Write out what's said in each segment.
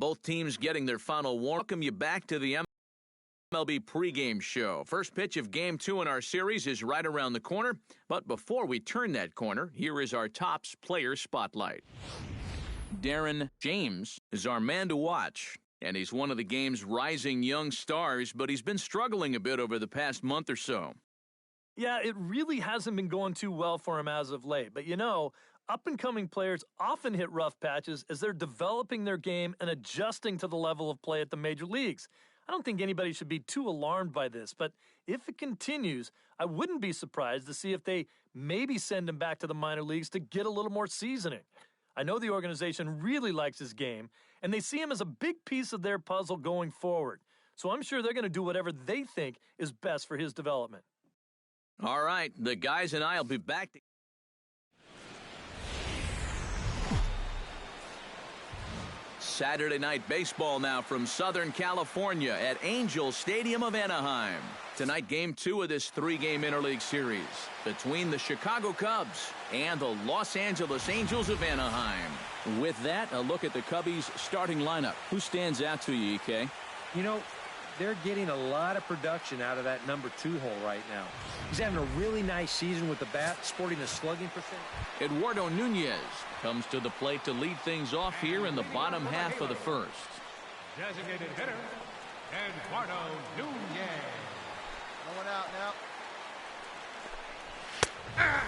both teams getting their final warm. Welcome you back to the MLB pregame show. First pitch of Game 2 in our series is right around the corner. But before we turn that corner, here is our Topps player spotlight. Darren James is our man to watch. And he's one of the game's rising young stars, but he's been struggling a bit over the past month or so. Yeah, it really hasn't been going too well for him as of late. But you know, up-and-coming players often hit rough patches as they're developing their game and adjusting to the level of play at the major leagues. I don't think anybody should be too alarmed by this, but if it continues, I wouldn't be surprised to see if they maybe send him back to the minor leagues to get a little more seasoning. I know the organization really likes his game, and they see him as a big piece of their puzzle going forward. So I'm sure they're going to do whatever they think is best for his development. All right, the guys and I will be back. Saturday night baseball now from Southern California at Angels Stadium of Anaheim. Tonight, Game 2 of this 3-game interleague series between the Chicago Cubs and the Los Angeles Angels of Anaheim. With that, a look at the Cubbies' starting lineup. Who stands out to you, EK? You know, they're getting a lot of production out of that number 2 hole right now. He's having a really nice season with the bat, sporting a slugging percentage. Eduardo Nunez comes to the plate to lead things off here in the bottom half of the first. Designated hitter, Eduardo Nunez. No one out now.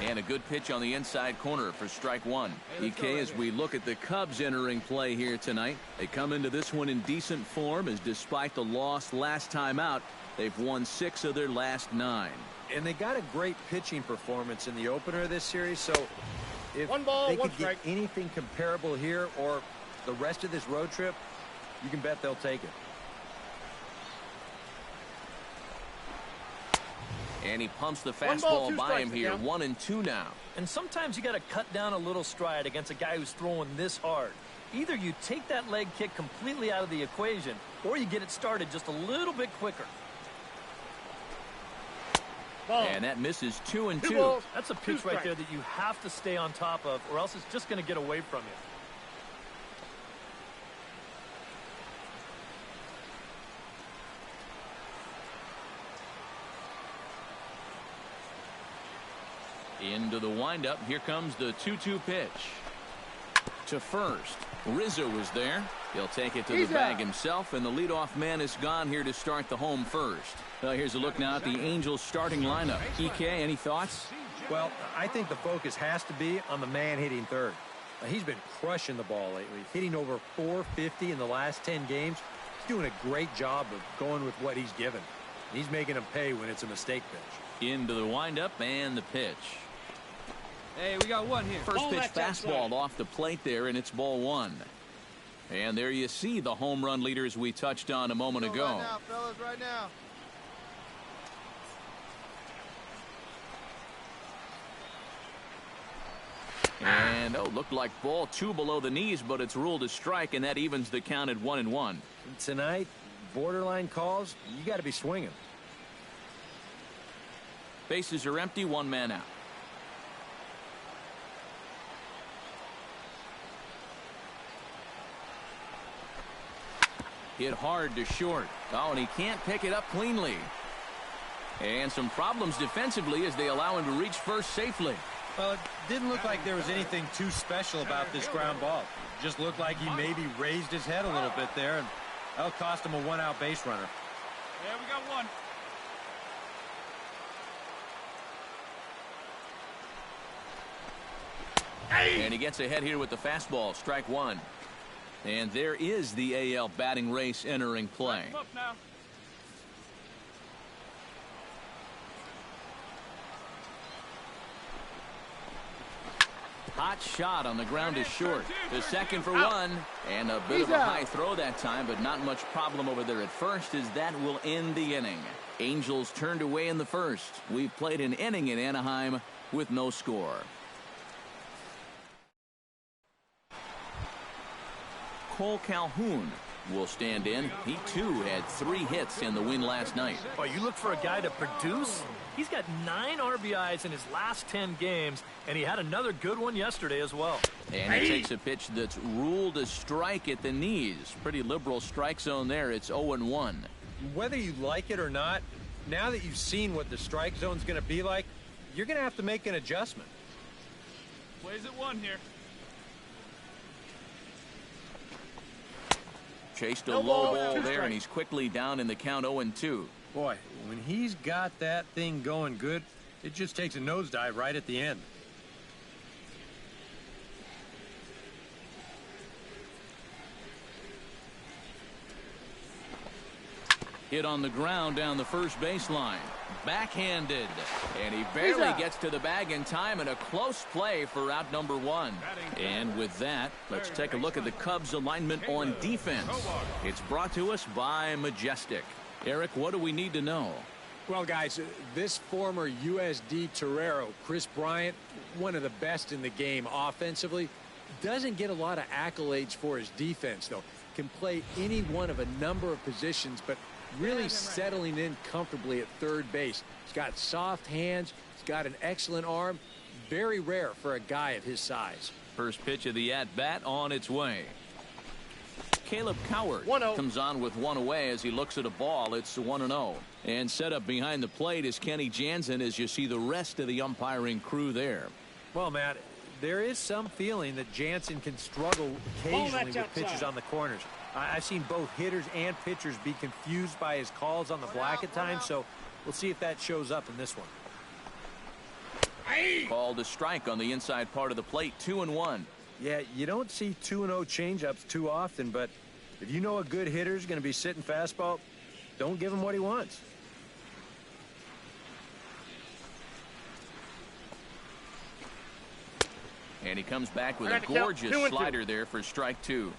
And a good pitch on the inside corner for strike one. EK, as we look at the Cubs entering play here tonight, they come into this one in decent form, as despite the loss last time out, they've won 6 of their last 9. And they got a great pitching performance in the opener of this series, so if they could get anything comparable here or the rest of this road trip, you can bet they'll take it. And he pumps the fastball by him here. 1-2 now. And sometimes you got to cut down a little stride against a guy who's throwing this hard. Either you take that leg kick completely out of the equation, or you get it started just a little bit quicker. And that misses 2-2. That's a pitch right there that you have to stay on top of, or else it's just going to get away from you. Into the windup. Here comes the 2-2 pitch. To first. Rizzo is there. He'll take it to the bag himself, and the leadoff man is gone here to start the home first. Here's a look now at the Angels starting lineup. EK, any thoughts? Well, I think the focus has to be on the man hitting third. He's been crushing the ball lately, hitting over .450 in the last 10 games. He's doing a great job of going with what he's given. He's making them pay when it's a mistake pitch. Into the windup and the pitch. Hey, we got one here. First pitch fastball off the plate there, and it's ball 1. And there you see the home run leaders we touched on a moment ago. Right now, fellas, right now. And, looked like ball 2 below the knees, but it's ruled a strike, and that evens the count at 1-1. Tonight, borderline calls, you got to be swinging. Bases are empty, 1 man out. Hit hard to short. Oh, and he can't pick it up cleanly. And some problems defensively as they allow him to reach first safely. Well, it didn't look like there was anything too special about this ground ball. It just looked like he maybe raised his head a little bit there, and that'll cost him a 1-out base runner. Yeah, we got one. And he gets ahead here with the fastball. Strike 1. And there is the AL batting race entering play. Hot shot on the ground is short. The second for 1. And a bit of a high throw that time, but not much problem over there at first, as that will end the inning. Angels turned away in the first. We've played an inning in Anaheim with no score. Cole Calhoun will stand in. He, too, had 3 hits in the win last night. Oh, you look for a guy to produce? He's got 9 RBIs in his last 10 games, and he had another good one yesterday as well. And he takes a pitch that's ruled a strike at the knees. Pretty liberal strike zone there. It's 0-1. Whether you like it or not, now that you've seen what the strike zone's going to be like, you're going to have to make an adjustment. Plays at 1 here. Chased a low ball there, and he's quickly down in the count 0-2. Boy, when he's got that thing going good, it just takes a nosedive right at the end. Hit on the ground down the first baseline. Backhanded. And he barely gets to the bag in time, and a close play for out number 1. And with that, let's take a look at the Cubs alignment on defense. It's brought to us by Majestic. Eric, what do we need to know? Well, guys, this former USD Torero, Chris Bryant, one of the best in the game offensively, doesn't get a lot of accolades for his defense, though. Can play any one of a number of positions, but really settling in comfortably at third base. He's got soft hands. He's got an excellent arm. Very rare for a guy of his size. First pitch of the at-bat on its way. Caleb Coward comes on with 1 away as he looks at a ball. It's 1-0. And set up behind the plate is Kenny Jansen as you see the rest of the umpiring crew there. Well, Matt, there is some feeling that Jansen can struggle occasionally with pitches on the corners. I've seen both hitters and pitchers be confused by his calls on the black at times, so we'll see if that shows up in this one. Called a strike on the inside part of the plate, 2-1. Yeah, you don't see 2-0 changeups too often, but if you know a good hitter's going to be sitting fastball, don't give him what he wants. And he comes back with a gorgeous slider there for strike 2.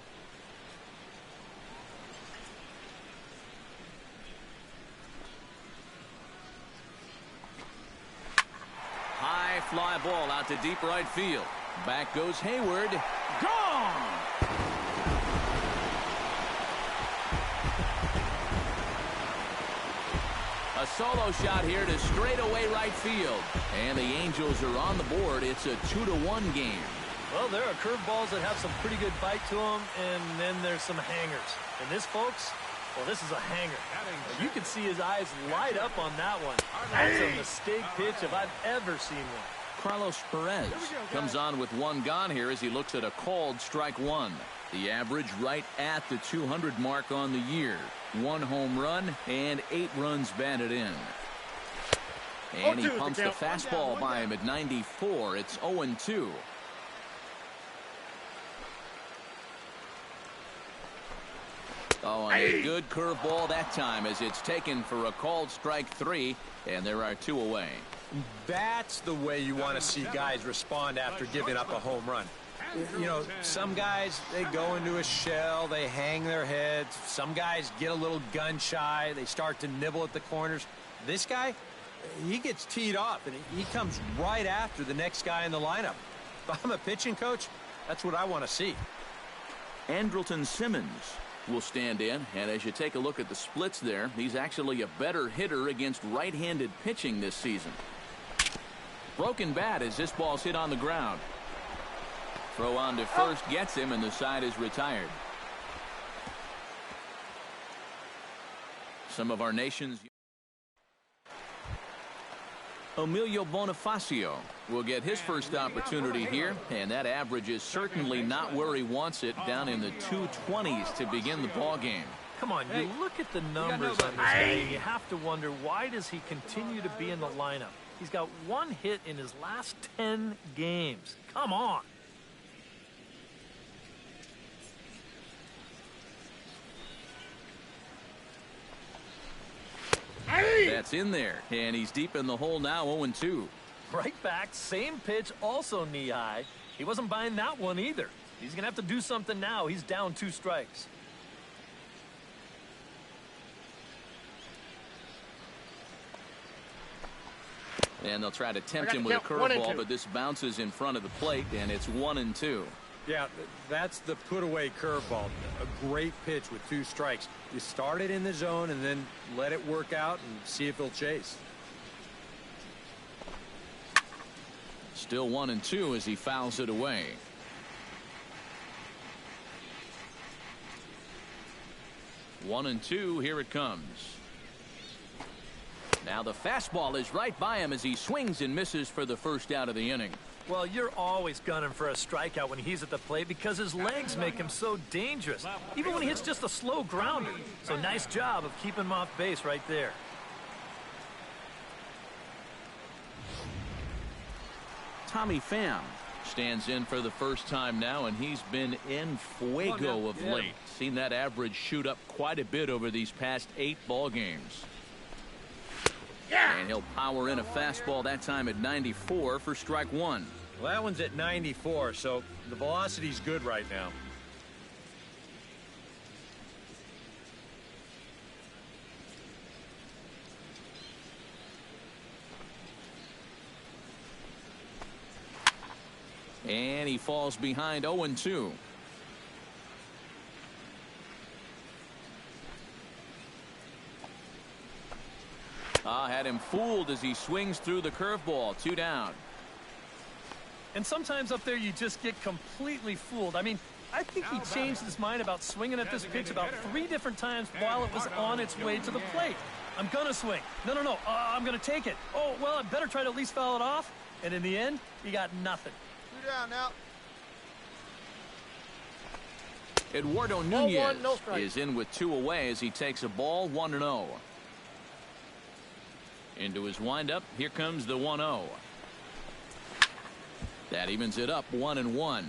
High fly ball out to deep right field. Back goes Hayward. Gone! A solo shot here to straightaway right field. And the Angels are on the board. It's a 2-1 game. Well, there are curveballs that have some pretty good bite to them, and then there's some hangers. And this, folks, well, this is a hanger. You can see his eyes light up on that one. That's a mistake pitch if I've ever seen one. Carlos Perez comes on with 1 gone here as he looks at a called strike 1. The average right at the 200 mark on the year. 1 home run and 8 runs batted in. And he pumps the fastball by him at 94. It's 0-2. Oh, and a good curveball that time as it's taken for a called strike 3, and there are 2 away. That's the way you want to see guys respond after giving up a home run. You know, some guys, they go into a shell, they hang their heads. Some guys get a little gun shy, they start to nibble at the corners. This guy, he gets teed off, and he comes right after the next guy in the lineup. If I'm a pitching coach, that's what I want to see. Andrelton Simmons will stand in, and as you take a look at the splits there, he's actually a better hitter against right-handed pitching this season. Broken bat as this ball's hit on the ground. Throw on to first gets him, and the side is retired. Some of our nation's Emilio Bonifacio will get his first opportunity here, and that average is certainly not where he wants it, down in the 220s to begin the ball game. Come on, you look at the numbers on this guy, and you have to wonder, why does he continue to be in the lineup? He's got 1 hit in his last 10 games. Come on. That's in there, and he's deep in the hole now, 0-2. Right back, same pitch, also knee high. He wasn't buying that one either. He's going to have to do something now. He's down 2 strikes. And they'll try to tempt him with a curveball, but this bounces in front of the plate, and it's 1-2. Yeah, that's the put-away curveball. A great pitch with 2 strikes. You start it in the zone and then let it work out and see if he'll chase. Still 1-2 as he fouls it away. One and two, here it comes. Now the fastball is right by him as he swings and misses for the first out of the inning. Well, you're always gunning for a strikeout when he's at the plate because his legs make him so dangerous, even when he hits just a slow grounder. So nice job of keeping him off base right there. Tommy Pham stands in for the first time now, and he's been in fuego of late. Seen that average shoot up quite a bit over these past 8 ball games. And he'll power in a fastball that time at 94 for strike 1. Well, that one's at 94, so the velocity's good right now. And he falls behind 0-2. Had him fooled as he swings through the curveball. 2 down. And sometimes up there you just get completely fooled. I mean, I think he changed his mind about swinging at this pitch about 3 different times while it was on its way to the plate. I'm gonna swing. No. I'm gonna take it. Oh, well, I better try to at least foul it off. And in the end, he got nothing. 2 down now. Eduardo Nunez is in with 2 away as he takes a ball. 1-0. Into his windup, here comes the 1-0. That evens it up 1-1.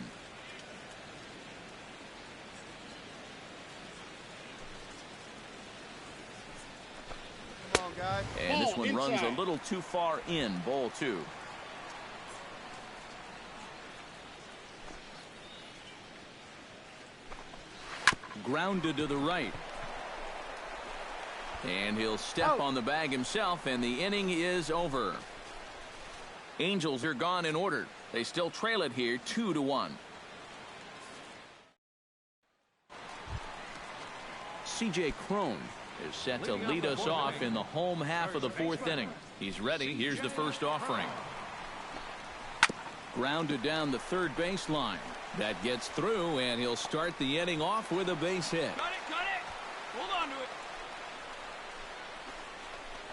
Come on, guys. And this one runs a little too far in. Ball 2. Grounded to the right. And he'll step on the bag himself, and the inning is over. Angels are gone in order. They still trail it here 2-1. C.J. Cron is set to lead us off in the home half of the 4th inning. He's ready. Here's the first offering. Grounded down the third baseline. That gets through, and he'll start the inning off with a base hit. Cut it. Hold on to it.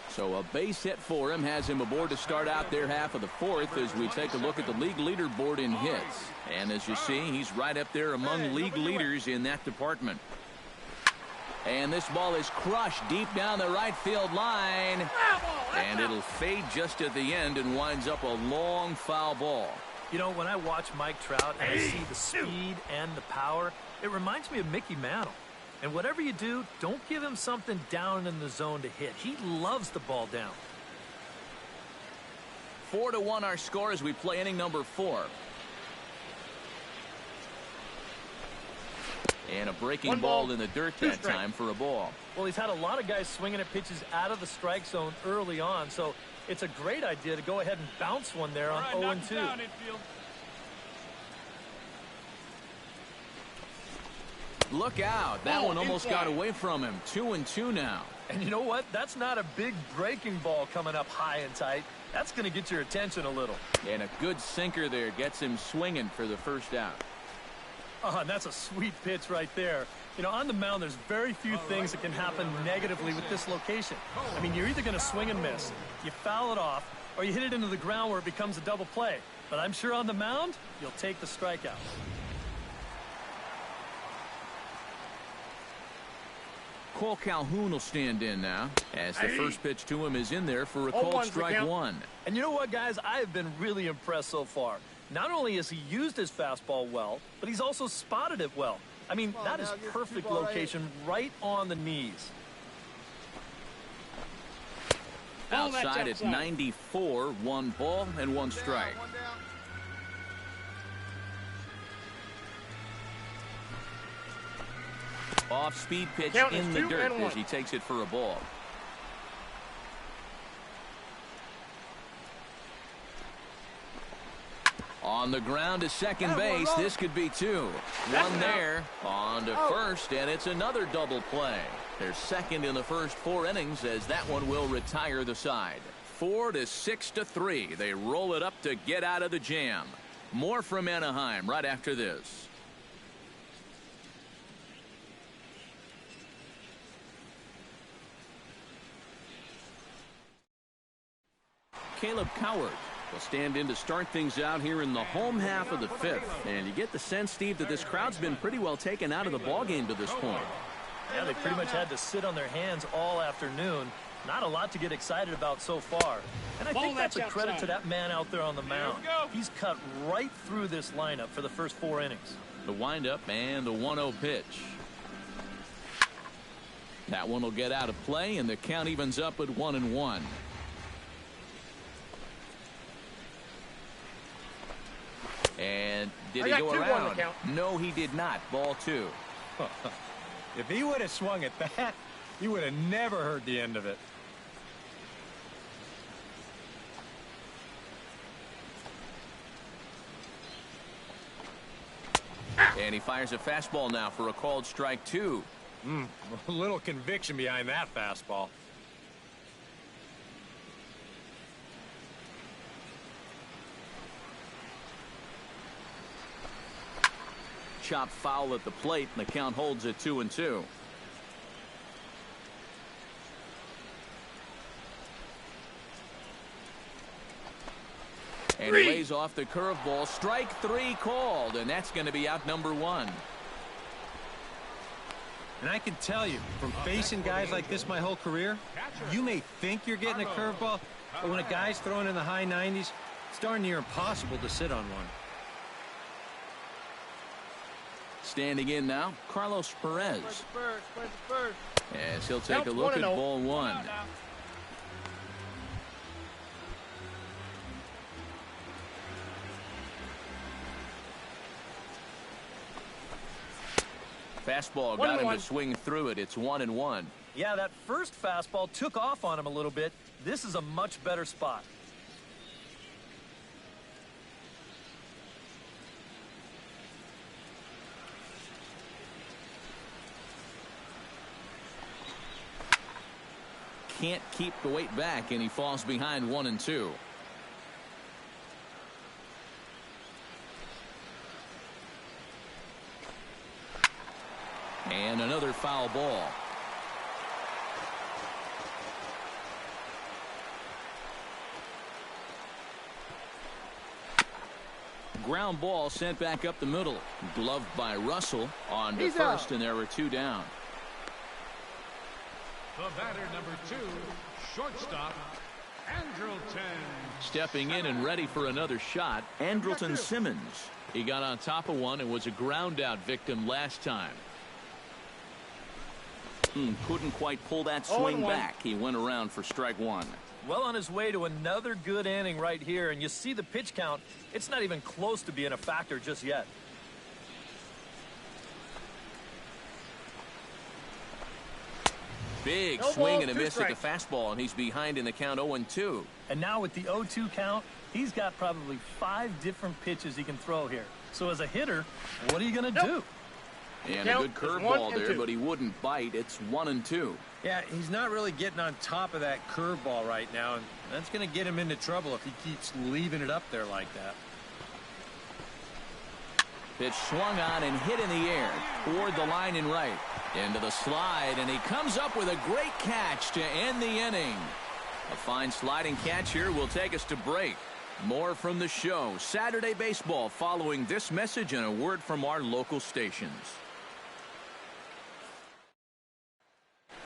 So a base hit for him has him aboard to start out their half of the 4th as we take a look at the league leaderboard in hits. And as you see, he's right up there among league leaders in that department. And this ball is crushed deep down the right field line. And it'll fade just at the end and winds up a long foul ball. You know, when I watch Mike Trout and I see the speed and the power, it reminds me of Mickey Mantle. And whatever you do, don't give him something down in the zone to hit. He loves the ball down. 4-1 our score as we play inning number 4. And a breaking ball in the dirt that time for a ball. Well, he's had a lot of guys swinging at pitches out of the strike zone early on, so it's a great idea to go ahead and bounce one there on 0-2. Look out. That one almost got away from him. 2-2 now. And you know what? That's not a big breaking ball coming up high and tight. That's going to get your attention a little. And a good sinker there gets him swinging for the first out. And that's a sweet pitch right there. You know, on the mound, there's very few things that can happen negatively with this location. I mean, you're either going to swing and miss, you foul it off, or you hit it into the ground where it becomes a double play. But I'm sure on the mound, you'll take the strikeout. Cole Calhoun will stand in now as the first pitch to him is in there for a called strike 1. And you know what, guys? I have been really impressed so far. Not only has he used his fastball well, but he's also spotted it well. I mean, that is perfect location right on the knees. Outside at 94, 1 ball and 1 strike. Off-speed pitch in the dirt as he takes it for a ball. On the ground to second base. This could be two. One there. On to first, and it's another double play. They're second in the first 4 innings as that one will retire the side. 4 to 6-3. They roll it up to get out of the jam. More from Anaheim right after this. Caleb Coward will stand in to start things out here in the home half of the 5th. And you get the sense, Steve, that this crowd's been pretty well taken out of the ballgame to this point. Yeah, they pretty much had to sit on their hands all afternoon. Not a lot to get excited about so far. And I think that's a credit to that man out there on the mound. He's cut right through this lineup for the first 4 innings. The windup and the 1-0 pitch. That one will get out of play, and the count evens up at 1-1. And did he go around? No, he did not. Ball 2. If he would have swung at that, he would have never heard the end of it. And he fires a fastball now for a called strike 2. A little conviction behind that fastball. Chop foul at the plate, and the count holds at 2-2. And he lays off the curveball. Strike 3 called, and that's going to be out number 1. And I can tell you, from facing guys like this my whole career, you may think you're getting a curveball, but when a guy's throwing in the high 90s, it's darn near impossible to sit on one. Standing in now, Carlos Perez. As he'll take a look at ball 1. Fastball got him to swing through it. It's 1-1. Yeah, that first fastball took off on him a little bit. This is a much better spot. Can't keep the weight back, and he falls behind 1-2. And another foul ball. Ground ball sent back up the middle. Gloved by Russell on to first, and there were 2 down. The batter, number 2, shortstop, Andrelton. Stepping in and ready for another shot, Andrelton Simmons. He got on top of one and was a ground-out victim last time. Couldn't quite pull that swing back. He went around for strike 1. Well on his way to another good inning right here, and you see the pitch count. It's not even close to being a factor just yet. Big swing and a miss at the fastball, and he's behind in the count 0-2. And now with the 0-2 count, he's got probably 5 different pitches he can throw here. So as a hitter, what are you going to do? And a good curveball there, but he wouldn't bite. It's 1-2. Yeah, he's not really getting on top of that curveball right now, and that's going to get him into trouble if he keeps leaving it up there like that. Pitch swung on and hit in the air toward the line and right. Into the slide, and he comes up with a great catch to end the inning. A fine sliding catch here will take us to break. More from the show. Saturday Baseball following this message and a word from our local stations.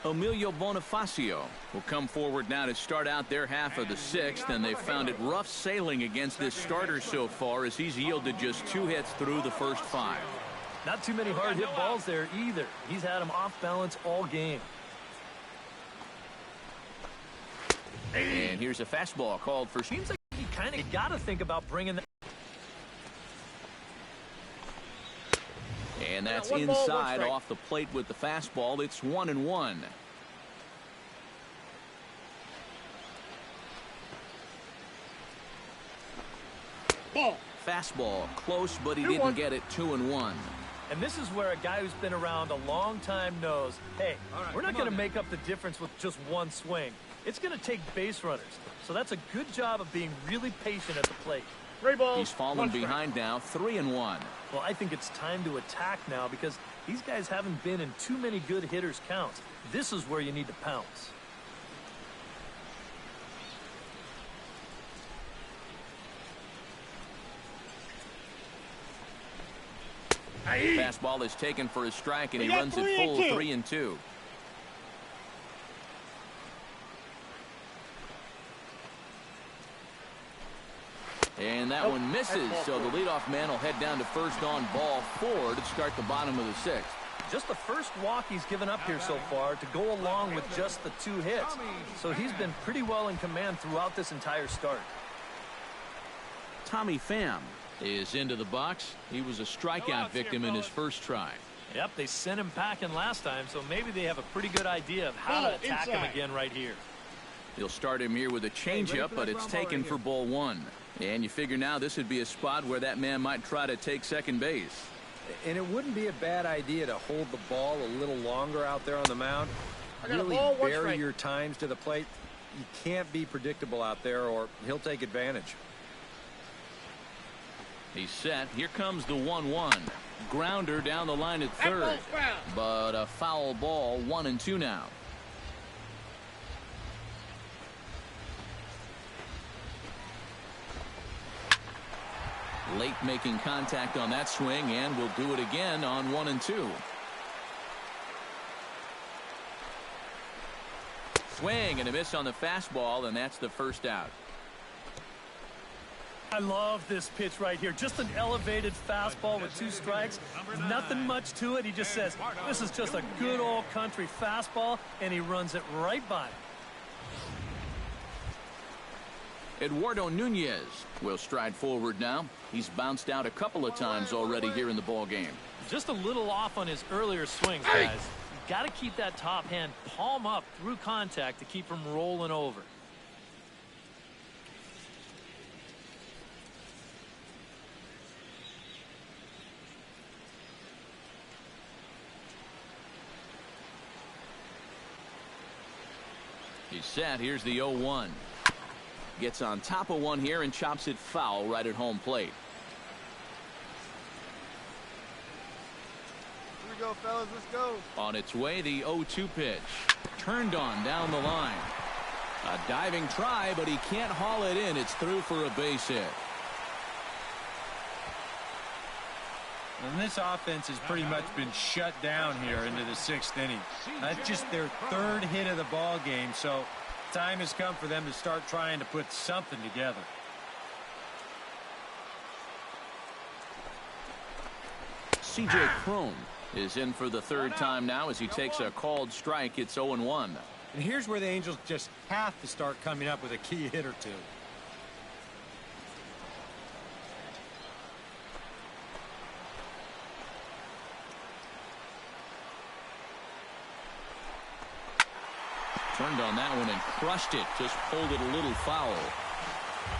Emilio Bonifacio will come forward now to start out their half of the 6th, and they've found it rough sailing against this starter so far as he's yielded just 2 hits through the first 5. Not too many hard hit balls there either. He's had them off balance all game. And here's a fastball called for. Seems like he kind of got to think about bringing that. And that's inside off the plate with the fastball. It's 1-1. fastball. Close, but he didn't get it. 2-1. And this is where a guy who's been around a long time knows, hey, we're not going to make up the difference with just one swing. It's going to take base runners. So that's a good job of being really patient at the plate. He's fallen behind now. 3-1. Well, I think it's time to attack now because these guys haven't been in too many good hitters' counts. This is where you need to pounce. Fastball is taken for a strike, and he runs it full. 3-2. And that one misses, so the leadoff man will head down to first on ball 4 to start the bottom of the 6th. Just the first walk he's given up here so far to go along with just the 2 hits. So he's been pretty well in command throughout this entire start. Tommy Pham is into the box. He was a strikeout victim in his first try. Yep, they sent him packing last time, so maybe they have a pretty good idea of how to attack him again right here. He'll start him here with a changeup, but it's taken for ball 1. And you figure now this would be a spot where that man might try to take second base. And it wouldn't be a bad idea to hold the ball a little longer out there on the mound. Really vary your times to the plate. You can't be predictable out there or he'll take advantage. He's set. Here comes the 1-1. Grounder down the line at third. But a foul ball. 1-2 now. Late making contact on that swing, and will do it again on 1-2. Swing and a miss on the fastball, and that's the first out. I love this pitch right here. Just an elevated fastball with 2 strikes. Nothing much to it. He just says, this is just a good old country fastball, and he runs it right by him. Eduardo Nunez will stride forward now. He's bounced out a couple of times already here in the ball game. Just a little off on his earlier swings, guys. You've got to keep that top hand palm up through contact to keep him rolling over. He's set. Here's the 0-1. Gets on top of one here and chops it foul right at home plate. Here we go, fellas. Let's go. On its way, the 0-2 pitch. Turned on down the line. A diving try, but he can't haul it in. It's through for a base hit. And this offense has pretty much been shut down here into the 6th inning. That's just their 3rd hit of the ball game, so time has come for them to start trying to put something together. C.J. Cron is in for the 3rd time now as he takes a called strike. It's 0-1. And here's where the Angels just have to start coming up with a key hit or two. Turned on that one and crushed it. Just pulled it a little foul.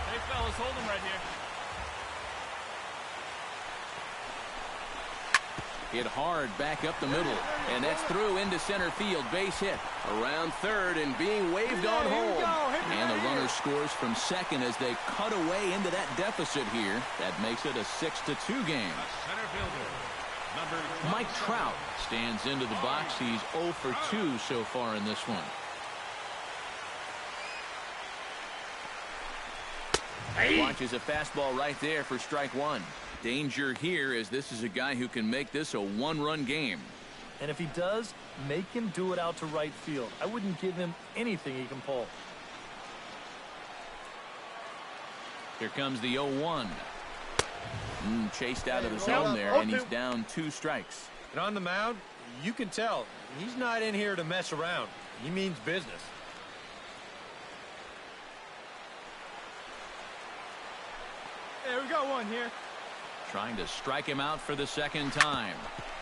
Hey, fellas, hold him right here. Hit hard back up the middle. And that's through into center field. Base hit. Around third and being waved on home. And the runner scores from second as they cut away into that deficit here. That makes it a 6-2 game. Center fielder, number Mike Trout stands into the box. He's 0 for 2 so far in this one. Watches a fastball right there for strike 1. Danger here as this is a guy who can make this a 1-run game. And if he does, make him do it out to right field. I wouldn't give him anything he can pull. Here comes the 0-1. Chased out of the zone there, and he's down 2 strikes. And on the mound, you can tell he's not in here to mess around. He means business. There we go, one here. Trying to strike him out for the 2nd time.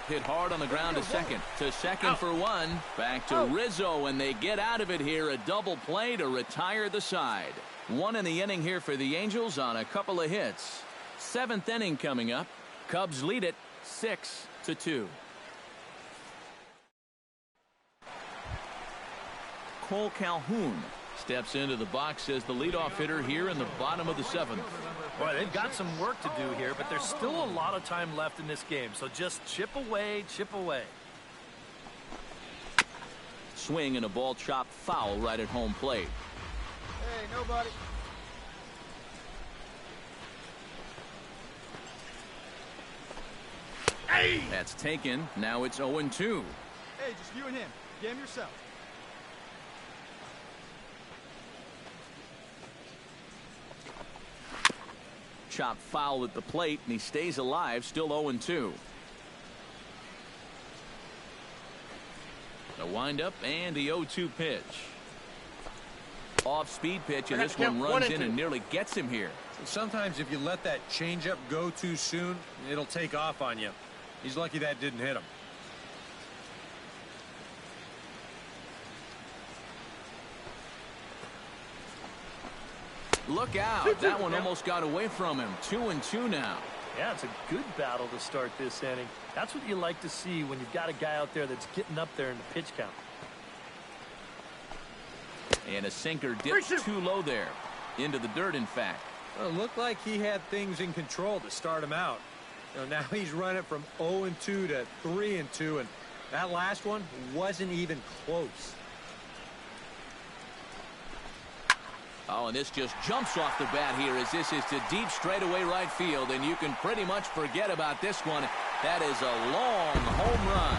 Hit hard on the ground to second. To second for 1. Back to Rizzo, and they get out of it here. A double play to retire the side. 1 in the inning here for the Angels on a couple of hits. Seventh inning coming up. Cubs lead it 6-2. Cole Calhoun steps into the box as the leadoff hitter here in the bottom of the seventh. Boy, they've got some work to do here, but there's still a lot of time left in this game, so just chip away, chip away. Swing and a ball chopped foul right at home plate. Hey, nobody. Hey! That's taken. Now it's 0-2. Hey, just you and him. Game yourself. Chopped foul at the plate, and he stays alive, still 0-2. The windup and the 0-2 pitch. Off-speed pitch, and this one runs in and nearly gets him here. Sometimes if you let that changeup go too soon, it'll take off on you. He's lucky that didn't hit him. Look out. That one almost got away from him. 2-2 now. Yeah, it's a good battle to start this inning. That's what you like to see when you've got a guy out there that's getting up there in the pitch count. And a sinker dipped too low there. Into the dirt, in fact. Well, it looked like he had things in control to start him out. Now he's running from 0-2 to 3-2, and that last one wasn't even close. Oh, and this just jumps off the bat here as this is to deep straightaway right field, and you can pretty much forget about this one. That is a long home run.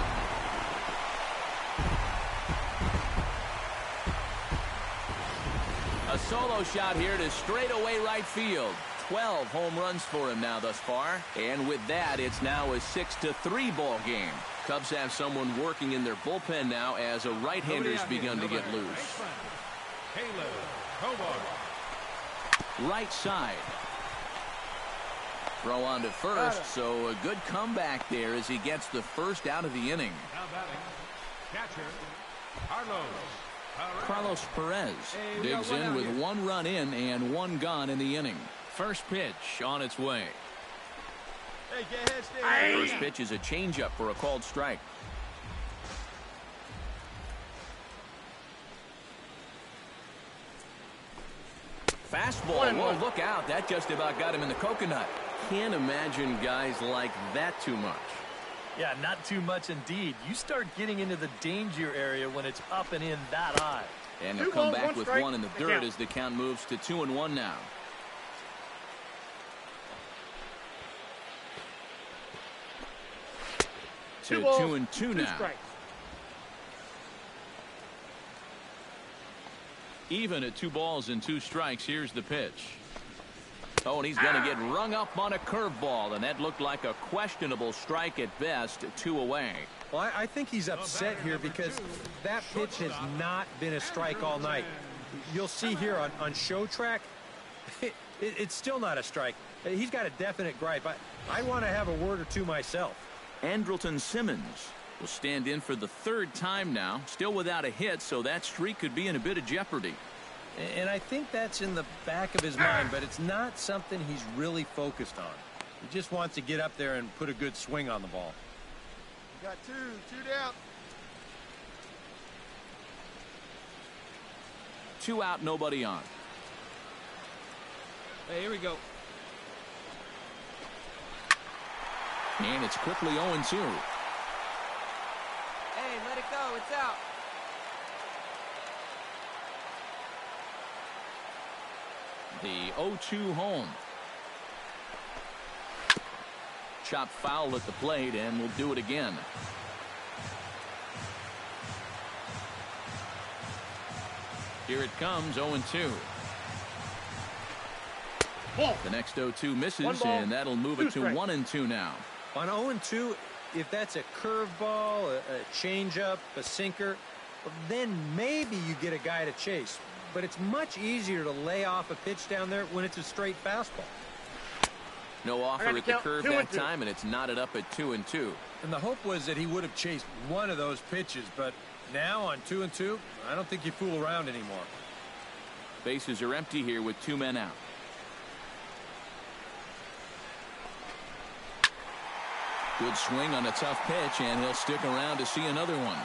A solo shot here to straightaway right field. 12 home runs for him now thus far. And with that, it's now a 6-3 ball game. Cubs have someone working in their bullpen now as a right-hander's begun to get loose. Right side. Throw on to first, so a good comeback there as he gets the first out of the inning. Now batting, catcher, Carlos Perez digs in with one run in and one gone in the inning. First pitch on its way. Hey, get ahead, stay. First pitch is a changeup for a called strike. Fastball. Whoa, look out. That just about got him in the coconut. Can't imagine guys like that too much. Yeah, not too much indeed. You start getting into the danger area when it's up and in that high. And they'll come back with one in the dirt as the count moves to 2-1 now. To 2-2 now. Even at 2 balls and 2 strikes. Here's the pitch. Oh, and he's going to get rung up on a curveball, and that looked like a questionable strike at best. 2 away. Well, I think he's upset here because that pitch has not been a strike all night. You'll see here on show track, it's still not a strike. He's got a definite gripe. I want to have a word or two myself. Andrelton Simmons will stand in for the 3rd time now, still without a hit, so that streak could be in a bit of jeopardy. And I think that's in the back of his mind, but it's not something he's really focused on. He just wants to get up there and put a good swing on the ball. You got two down. 2 out, nobody on. Hey, here we go. And it's quickly 0-2. Hey, let it go. It's out. The 0-2 home. Chopped foul at the plate, and we'll do it again. Here it comes, 0-2. The next 0-2 misses, and that'll move it to 1-2 now. On 0-2, if that's a curveball, a changeup, a sinker, then maybe you get a guy to chase. But it's much easier to lay off a pitch down there when it's a straight fastball. No offer at the curve that time, and it's knotted up at 2-2. And the hope was that he would have chased one of those pitches, but now on 2-2, I don't think you fool around anymore. Bases are empty here with 2 men out. Good swing on a tough pitch, and he'll stick around to see another one.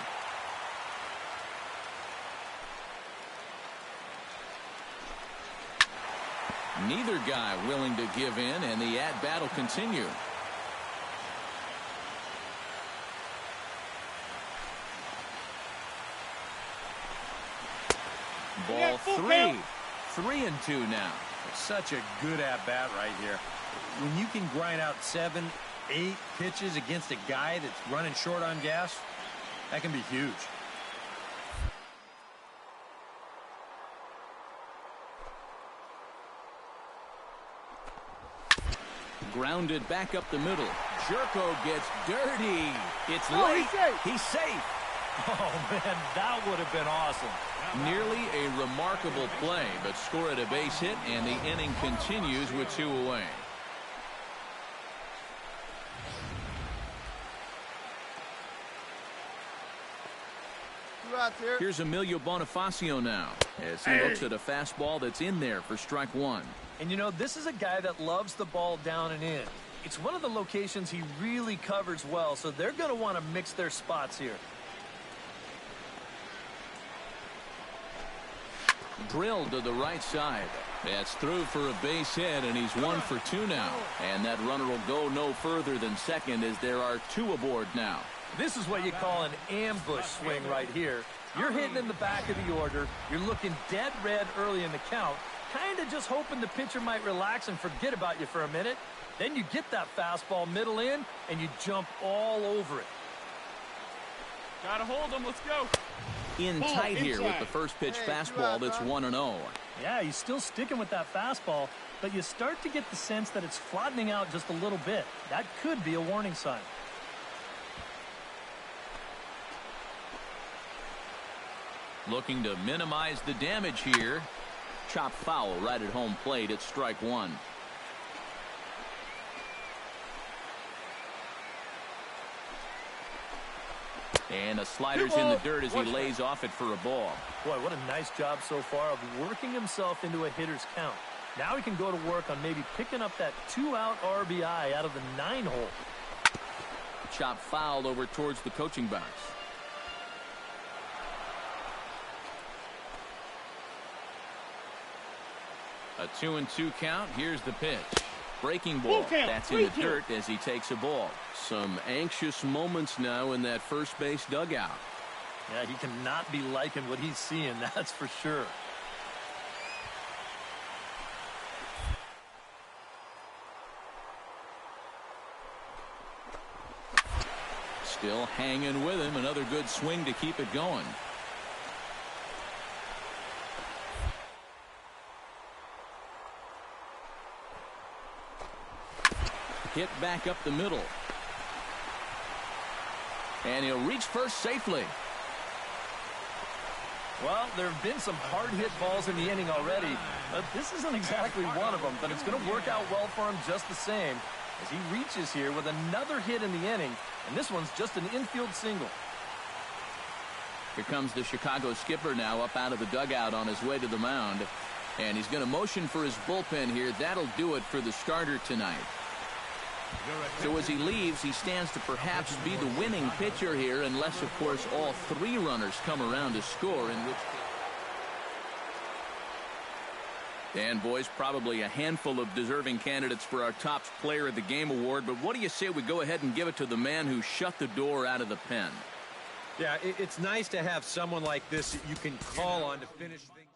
Neither guy willing to give in, and the at-bat will continue. Ball three. 3-2 now. Such a good at-bat right here. When you can grind out 7, 8 pitches against a guy that's running short on gas, that can be huge. Grounded back up the middle. Jerko gets dirty. It's late. He's safe. Oh, man, that would have been awesome. Nearly a remarkable play, but scored a base hit, and the inning continues with 2 away. Here. Here's Emilio Bonifacio now, as he looks at a fastball that's in there for strike 1. And you know, this is a guy that loves the ball down and in. It's one of the locations he really covers well, so they're going to want to mix their spots here. Drilled to the right side. That's through for a base hit, and he's 1 for 2 now. And that runner will go no further than second, as there are 2 aboard now. This is what you call an ambush swing right here. You're hitting in the back of the order. You're looking dead red early in the count, kind of just hoping the pitcher might relax and forget about you for a minute. Then you get that fastball middle in, and you jump all over it. Gotta hold him. Let's go. In tight here with the first pitch fastball that's 1-0. Yeah, he's still sticking with that fastball, but you start to get the sense that it's flattening out just a little bit. That could be a warning sign. Looking to minimize the damage here. Chop foul right at home plate at strike 1. And a slider's in the dirt as he lays off it for a ball. Boy, what a nice job so far of working himself into a hitter's count. Now he can go to work on maybe picking up that 2-out RBI out of the 9-hole. Chop fouled over towards the coaching box. A 2-2 count. Here's the pitch. Breaking ball. That's in the dirt as he takes a ball. Some anxious moments now in that first base dugout. Yeah, he cannot be liking what he's seeing, that's for sure. Still hanging with him. Another good swing to keep it going. Hit back up the middle. And he'll reach first safely. Well, there have been some hard-hit balls in the inning already, but this isn't exactly one of them, but it's going to work out well for him just the same as he reaches here with another hit in the inning, and this one's just an infield single. Here comes the Chicago skipper now up out of the dugout on his way to the mound, and he's going to motion for his bullpen here. That'll do it for the starter tonight. So as he leaves, he stands to perhaps be the winning pitcher here, unless, of course, all 3 runners come around to score, in which case. And, boys, probably a handful of deserving candidates for our top player of the game award, but what do you say we go ahead and give it to the man who shut the door out of the pen? Yeah, it's nice to have someone like this that you can call on to finish things.